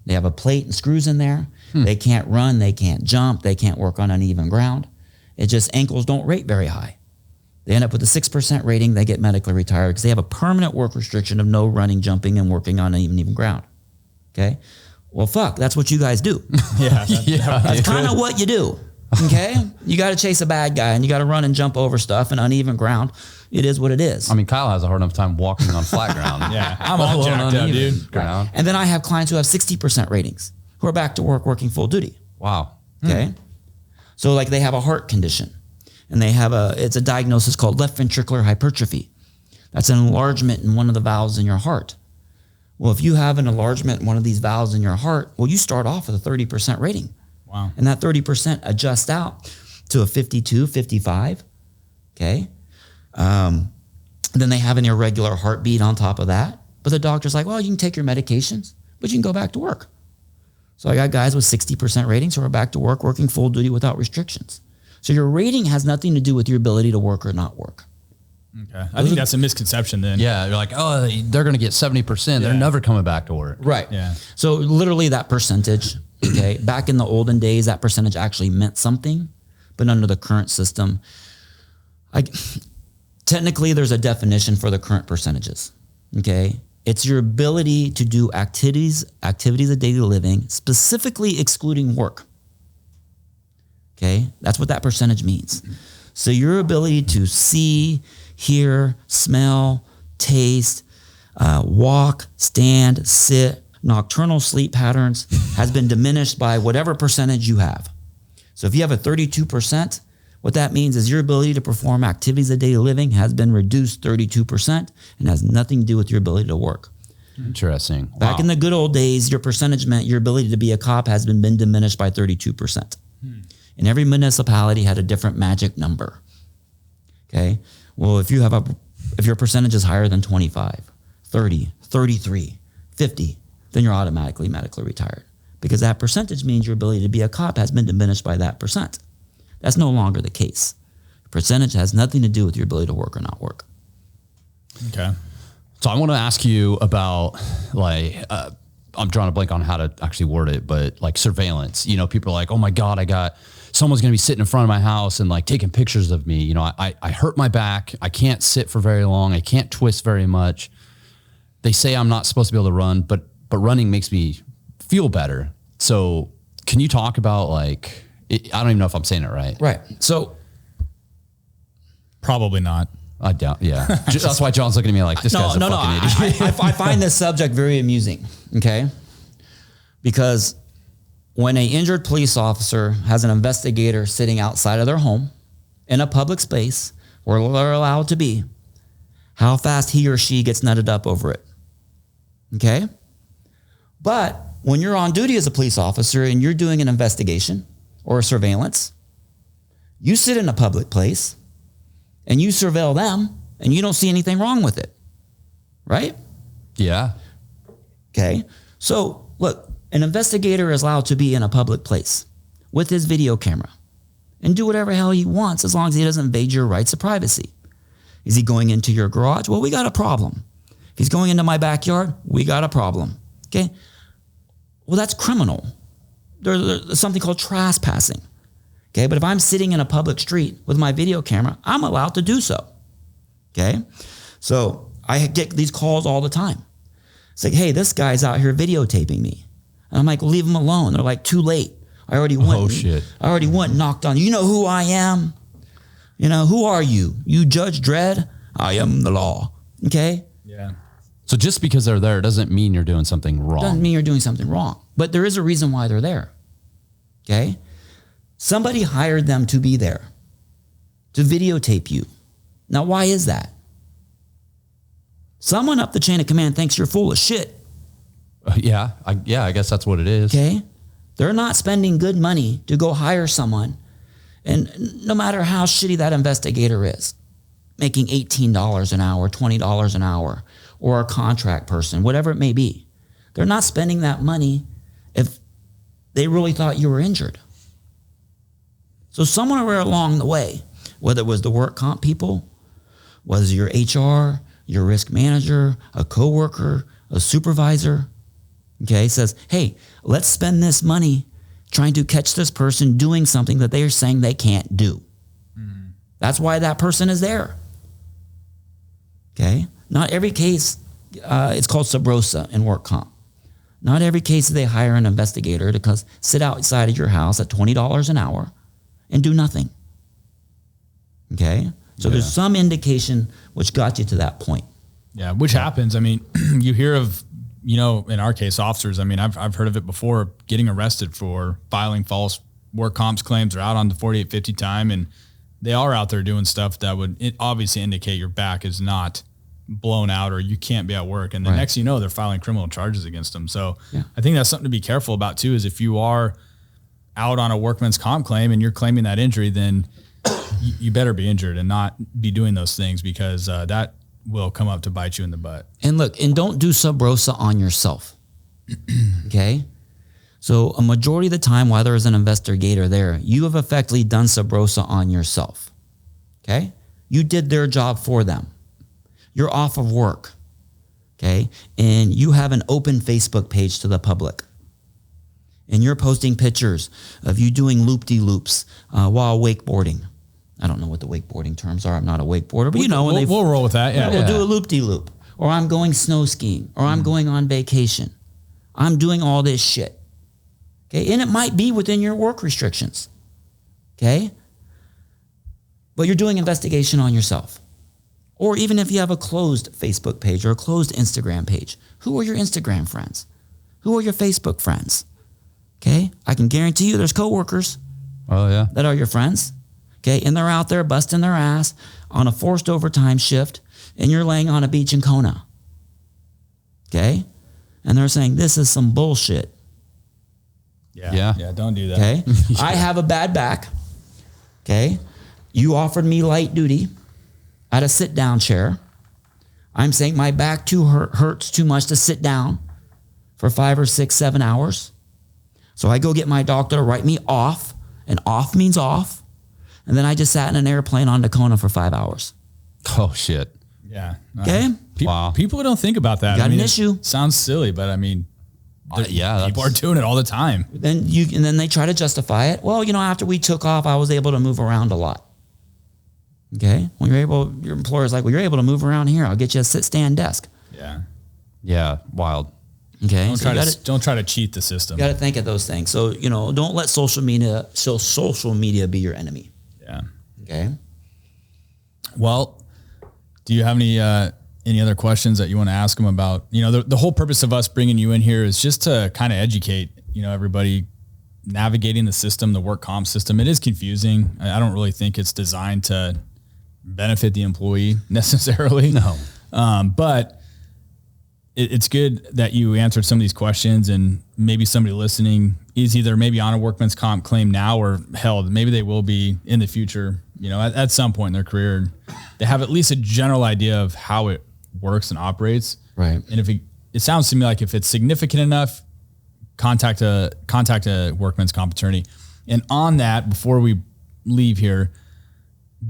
They have a plate and screws in there. They can't run. They can't jump. They can't work on uneven ground. It just, ankles don't rate very high. They end up with a 6% rating. They get medically retired because they have a permanent work restriction of no running, jumping, and working on uneven ground. Okay. Well, fuck, that's what you guys do. That's kind of what you do. Okay. You got to chase a bad guy and you got to run and jump over stuff and uneven ground. It is what it is. I mean, Kyle has a hard enough time walking on flat ground. Yeah. I'm all jacked up, dude. Ground. And then I have clients who have 60% ratings who are back to work working full duty. Wow. Okay. So like they have a heart condition and it's a diagnosis called left ventricular hypertrophy. That's an enlargement in one of the valves in your heart. Well, if you have an enlargement in one of these valves in your heart, well, you start off with a 30% rating. Wow. And that 30% adjusts out to a 52, 55. Okay. Then they have an irregular heartbeat on top of that. But the doctor's like, well, you can take your medications, but you can go back to work. So I got guys with 60% ratings who are back to work, working full duty without restrictions. So your rating has nothing to do with your ability to work or not work. Okay. I think that's a misconception then. Yeah. You're like, oh, they're going to get 70%. They're never coming back to work. Right. Yeah. So literally that percentage, okay, back in the olden days, that percentage actually meant something. But under the current system, technically there's a definition for the current percentages. Okay. It's your ability to do activities of daily living, specifically excluding work. Okay. That's what that percentage means. So your ability to see, hear, smell, taste, walk, stand, sit, nocturnal sleep patterns has been diminished by whatever percentage you have. So if you have a 32%, what that means is your ability to perform activities of daily living has been reduced 32% and has nothing to do with your ability to work. Interesting. Back in the good old days, your percentage meant your ability to be a cop has been diminished by 32%. And every municipality had a different magic number. Okay. Well, if your percentage is higher than 25, 30, 33, 50, then you're automatically medically retired because that percentage means your ability to be a cop has been diminished by that percent. That's no longer the case. Percentage has nothing to do with your ability to work or not work. Okay. So I want to ask you about I'm drawing a blank on how to actually word it, but like surveillance, people are like, oh my God, someone's going to be sitting in front of my house and like taking pictures of me. I hurt my back. I can't sit for very long. I can't twist very much. They say I'm not supposed to be able to run, but running makes me feel better. So can you talk about I don't even know if I'm saying it right. Right. So probably not. I doubt. Yeah. That's why John's looking at me like this guy's a fucking idiot. I find this subject very amusing. Okay. Because when an injured police officer has an investigator sitting outside of their home in a public space where they're allowed to be, how fast he or she gets nutted up over it. Okay. But when you're on duty as a police officer and you're doing an investigation or a surveillance, you sit in a public place and you surveil them and you don't see anything wrong with it, right? Yeah. Okay. So look, an investigator is allowed to be in a public place with his video camera and do whatever hell he wants as long as he doesn't invade your rights of privacy. Is he going into your garage? Well, we got a problem. If he's going into my backyard, we got a problem. Okay. Well, that's criminal. There's something called trespassing. Okay. But if I'm sitting in a public street with my video camera, I'm allowed to do so. Okay. So I get these calls all the time. It's like, hey, this guy's out here videotaping me. And I'm like, well, leave him alone. They're like, too late. I already went. Oh, shit. I already went and knocked on you. You know who I am? You know, who are you? You Judge Dredd? I am the law. Okay? Yeah. So just because they're there doesn't mean you're doing something wrong. Doesn't mean you're doing something wrong. But there is a reason why they're there. Okay? Somebody hired them to be there, to videotape you. Now, why is that? Someone up the chain of command thinks you're full of shit. Yeah, I guess that's what it is. Okay? They're not spending good money to go hire someone, and no matter how shitty that investigator is, making $18 an hour, $20 an hour, or a contract person, whatever it may be, they're not spending that money if they really thought you were injured. So somewhere along the way, whether it was the work comp people, was your HR, your risk manager, a coworker, a supervisor, okay, says, hey, let's spend this money trying to catch this person doing something that they are saying they can't do. Mm-hmm. That's why that person is there. Okay? Not every case, it's called sub rosa in work comp. Not every case do they hire an investigator to sit outside of your house at $20 an hour and do nothing. Okay? So there's some indication which got you to that point. Yeah, which happens. I mean, you hear of, you know, in our case, officers, I mean, I've heard of it before, getting arrested for filing false work comps claims. They're out on the 4850 time, and they are out there doing stuff that would obviously indicate your back is not blown out or you can't be at work. And the next thing you know, they're filing criminal charges against them. So I think that's something to be careful about too, is if you are out on a workman's comp claim and you're claiming that injury, then you better be injured and not be doing those things, because that will come up to bite you in the butt. And look, and don't do sub rosa on yourself. Okay? So a majority of the time while there is an investigator there, you have effectively done sub rosa on yourself. Okay? You did their job for them. You're off of work. Okay? And you have an open Facebook page to the public. And you're posting pictures of you doing loop-de-loops while wakeboarding. I don't know what the wakeboarding terms are. I'm not a wakeboarder, but we'll roll with that. Yeah, we'll do a loop-de-loop, or I'm going snow skiing, or I'm going on vacation. I'm doing all this shit. Okay, and it might be within your work restrictions. Okay, but you're doing investigation on yourself, or even if you have a closed Facebook page or a closed Instagram page, who are your Instagram friends? Who are your Facebook friends? Okay, I can guarantee you there's coworkers. Oh yeah, that are your friends. Okay, and they're out there busting their ass on a forced overtime shift, and you're laying on a beach in Kona. Okay? And they're saying, this is some bullshit. Yeah, don't do that. Okay? I have a bad back. Okay? You offered me light duty at a sit-down chair. I'm saying my back hurts too much to sit down for 5 or 6, 7 hours. So I go get my doctor to write me off, and off means off. And then I just sat in an airplane on to Kona for 5 hours. Oh, shit. Yeah. Okay? People don't think about that. Got an issue. It sounds silly, but I mean, people are doing it all the time. And then they try to justify it. Well, after we took off, I was able to move around a lot. Okay? When your employer's like, well, you're able to move around here. I'll get you a sit-stand desk. Yeah. Yeah, wild. Okay? Don't try to cheat the system. You got to think of those things. So, don't let social media be your enemy. Yeah. Okay. Well, do you have any other questions that you want to ask them about? The whole purpose of us bringing you in here is just to kind of educate, everybody navigating the system, the work comp system. It is confusing. I don't really think it's designed to benefit the employee necessarily. No. But it's good that you answered some of these questions, and maybe somebody listening is either maybe on a workman's comp claim now, or hell, maybe they will be in the future, at some point in their career. They have at least a general idea of how it works and operates. Right. And if it sounds to me like if it's significant enough, contact a workman's comp attorney. And on that, before we leave here,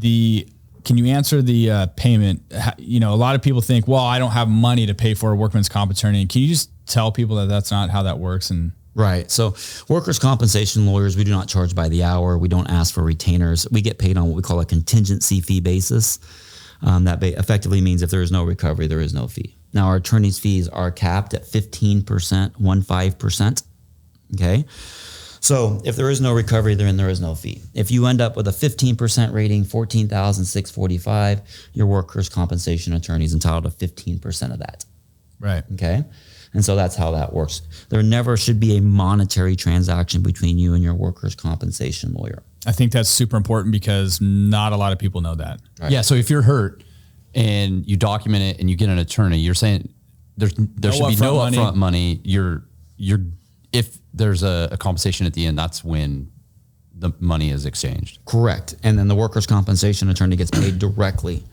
can you answer the payment? A lot of people think, well, I don't have money to pay for a workman's comp attorney. Can you just tell people that that's not how that works? And right. So workers' compensation lawyers, we do not charge by the hour. We don't ask for retainers. We get paid on what we call a contingency fee basis. That effectively means if there is no recovery, there is no fee. Now, our attorney's fees are capped at 15%. Okay. So if there is no recovery, then there is no fee. If you end up with a 15% rating, $14,645, your workers' compensation attorney is entitled to 15% of that. right. Okay. And so that's how that works. There never should be a monetary transaction between you and your workers' compensation lawyer. I think that's super important because not a lot of people know that. Right. Yeah. So if you're hurt and you document it and you get an attorney, you're saying there should be no upfront money. If there's a compensation at the end, that's when the money is exchanged. Correct. And then the workers' compensation attorney gets paid directly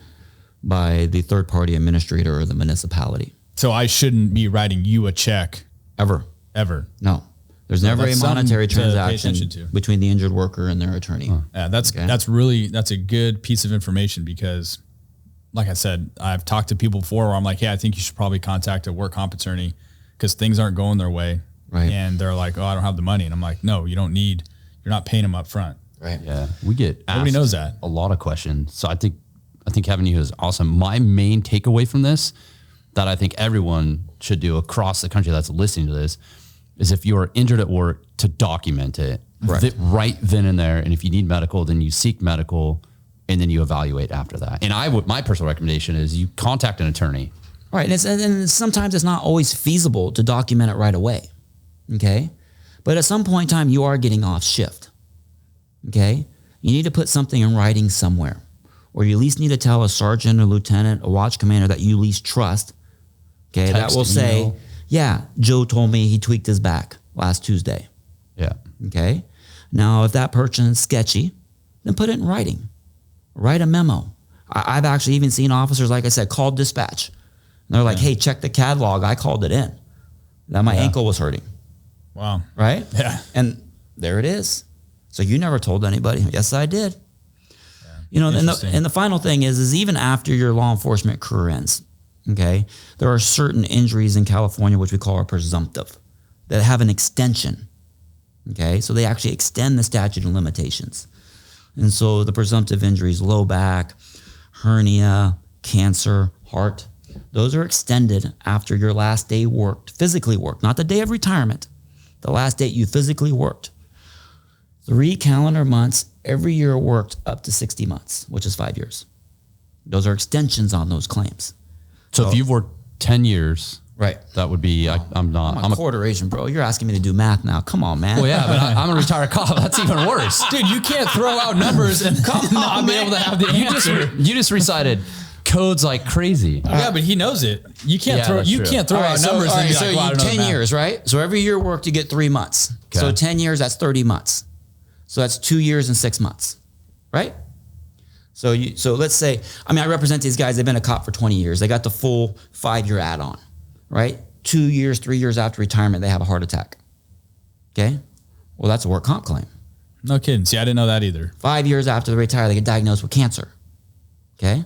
by the third party administrator or the municipality. So I shouldn't be writing you a check Ever. No, No. There's never a monetary transaction to. between the injured worker and their attorney. Yeah, that's a good piece of information because, like I said, I've talked to people before where I'm like, I think you should probably contact a work comp attorney because things aren't going their way. Right. And they're like, oh, I don't have the money. And I'm like, no, you're not paying them up front. Right. Yeah. We get asked Nobody knows that. a lot of questions. So I think having you is awesome. My main takeaway from this that I think everyone should do across the country that's listening to this is if you're injured at work, to document it right then and there. And if you need medical, then you seek medical and then you evaluate after that. And my personal recommendation is you contact an attorney. Right. And sometimes it's not always feasible to document it right away. Okay. But at some point in time, you are getting off shift. Okay. You need to put something in writing somewhere, or you at least need to tell a sergeant, a lieutenant, a watch commander that you at least trust. Okay. Text, that will say, Joe told me he tweaked his back last Tuesday. Yeah. Okay. Now, if that person is sketchy, then put it in writing. Write a memo. I've actually even seen officers, like I said, call dispatch. And they're like, hey, check the CAD log. I called it in. That my ankle was hurting. Wow. Right? Yeah. And there it is. So you never told anybody. Yes, I did. Yeah. And the final thing is even after your law enforcement career ends, okay, there are certain injuries in California, which we call are presumptive, that have an extension. Okay. So they actually extend the statute of limitations. And so the presumptive injuries, low back, hernia, cancer, heart, those are extended after your last day physically worked, not the day of retirement, the last day you physically worked. 3 calendar months, every year worked up to 60 months, which is 5 years. Those are extensions on those claims. So if you've worked 10 years, right, that would be, I'm a quarter Asian, bro. You're asking me to do math now. Come on, man. Well, yeah, but I'm a retired cop. That's even worse. Dude, you can't throw out numbers and not be able to have the answer. You just recited codes like crazy. Yeah, but he knows it. You can't throw out numbers and be like, well, I don't know 10 years, right? So every year worked, you get 3 months. Okay. So 10 years, that's 30 months. So that's 2 years and 6 months, right? So let's say, I represent these guys. They've been a cop for 20 years. They got the full 5-year add-on, right? 2 years, 3 years after retirement, they have a heart attack. Okay. Well, that's a work comp claim. No kidding. See, I didn't know that either. 5 years after they retire, they get diagnosed with cancer. Okay.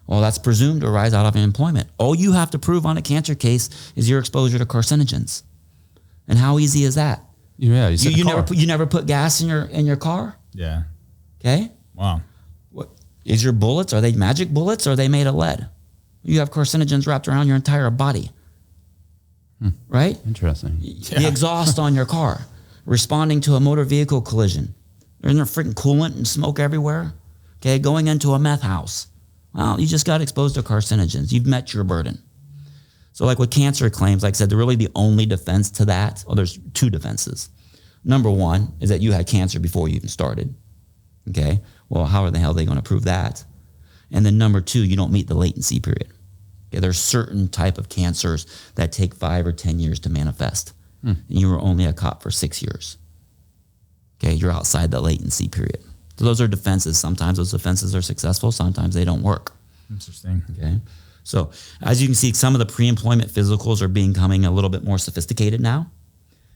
Well, that's presumed to arise out of employment. All you have to prove on a cancer case is your exposure to carcinogens. And how easy is that? Yeah, you never put gas in your car? Yeah. Okay. Wow. What is your bullets? Are they magic bullets or are they made of lead? You have carcinogens wrapped around your entire body. Right? Interesting. The exhaust on your car, responding to a motor vehicle collision. There's no freaking coolant and smoke everywhere. Okay, going into a meth house. Well, you just got exposed to carcinogens. You've met your burden. So like with cancer claims, like I said, really the only defense to that, there's 2 defenses. Number 1 is that you had cancer before you even started. Okay, well, how the hell are they going to prove that? And then number 2, you don't meet the latency period. Okay, there's certain type of cancers that take 5 or 10 years to manifest. And you were only a cop for 6 years. Okay, you're outside the latency period. So those are defenses. Sometimes those defenses are successful. Sometimes they don't work. Interesting. Okay. So as you can see, some of the pre-employment physicals are becoming a little bit more sophisticated now.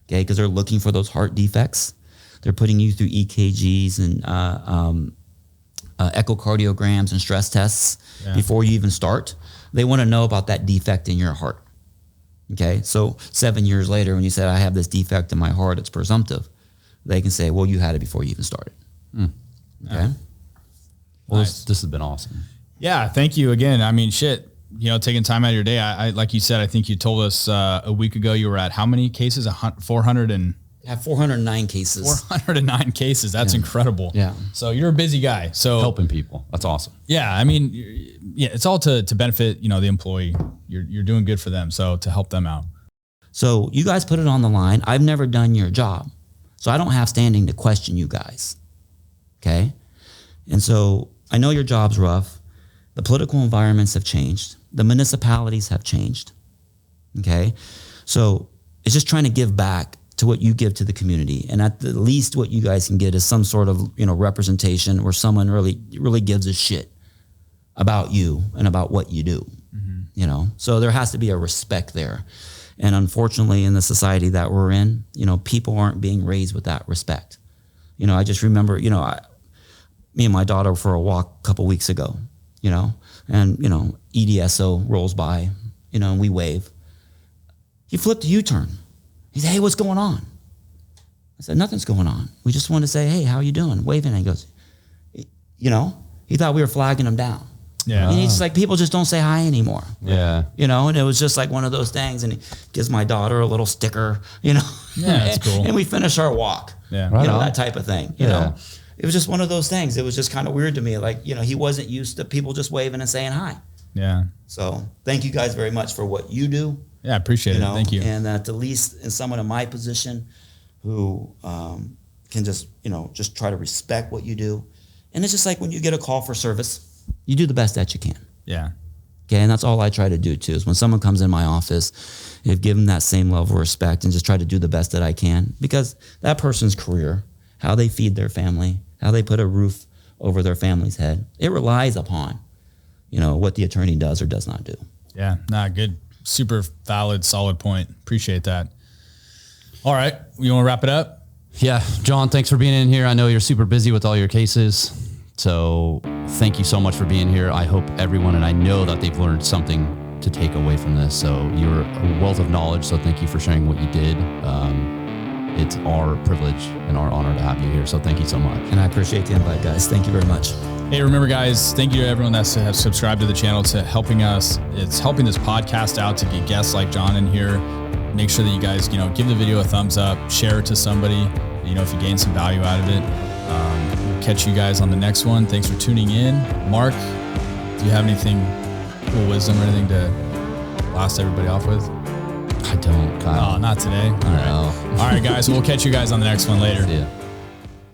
Okay, because they're looking for those heart defects. They're putting you through EKGs and echocardiograms and stress tests before you even start. They want to know about that defect in your heart. Okay, so 7 years later, when you said, I have this defect in my heart, it's presumptive, they can say, well, you had it before you even started. Okay. Well, Nice. this has been awesome. Yeah. Thank you again. I mean, shit, taking time out of your day. I like you said, I think you told us a week ago you were at how many cases? 409 cases. 409 cases. That's incredible. Yeah. So you're a busy guy. So Helping people. That's awesome. yeah, I mean, it's all to benefit, the employee. You're doing good for them. So to help them out. So you guys put it on the line. I've never done your job. So I don't have standing to question you guys. Okay. And so I know your job's rough. The political environments have changed. The municipalities have changed. Okay. So it's just trying to give back to what you give to the community. And at the least what you guys can get is some sort of, representation where someone really gives a shit about you and about what you do. So there has to be a respect there. And unfortunately, in the society that we're in, people aren't being raised with that respect. I just remember, me and my daughter for a walk a couple weeks ago, and, EDSO rolls by, and we wave. He flipped a U-turn. He said, hey, what's going on? I said, nothing's going on. We just want to say, hey, how you doing? Waving. And he goes, he thought we were flagging him down. Yeah. And he's just like, people just don't say hi anymore. Yeah. And it was just like one of those things. And he gives my daughter a little sticker, Yeah, that's cool. And we finish our walk. Yeah. Right on. That type of thing. You know, it was just one of those things. It was just kind of weird to me. Like, he wasn't used to people just waving and saying hi. Yeah. So thank you guys very much for what you do. Yeah. I appreciate it. Thank you. And at the least in someone in my position who can just try to respect what you do. And it's just like when you get a call for service, you do the best that you can. Yeah. Okay, and that's all I try to do too, is when someone comes in my office, give them that same level of respect and just try to do the best that I can, because that person's career, how they feed their family, how they put a roof over their family's head, it relies upon, what the attorney does or does not do. Yeah. Nah, good. Super valid, solid point. Appreciate that. All right. You want to wrap it up? Yeah. John, thanks for being in here. I know you're super busy with all your cases. So thank you so much for being here. I hope everyone, and I know that they've learned something to take away from this. So you're a wealth of knowledge. So thank you for sharing what you did. It's our privilege and our honor to have you here. So thank you so much. And I appreciate the invite, guys. Thank you very much. Hey, remember, guys, thank you to everyone that's have subscribed to the channel. It's helping us. It's helping this podcast out to get guests like John in here. Make sure that you guys, give the video a thumbs up, share it to somebody, if you gain some value out of it. We'll catch you guys on the next one. Thanks for tuning in. Mark, do you have anything, cool wisdom or anything to blast everybody off with? I don't, Kyle. Oh, not today. All right. No. All right, guys. We'll catch you guys on the next one later. See ya.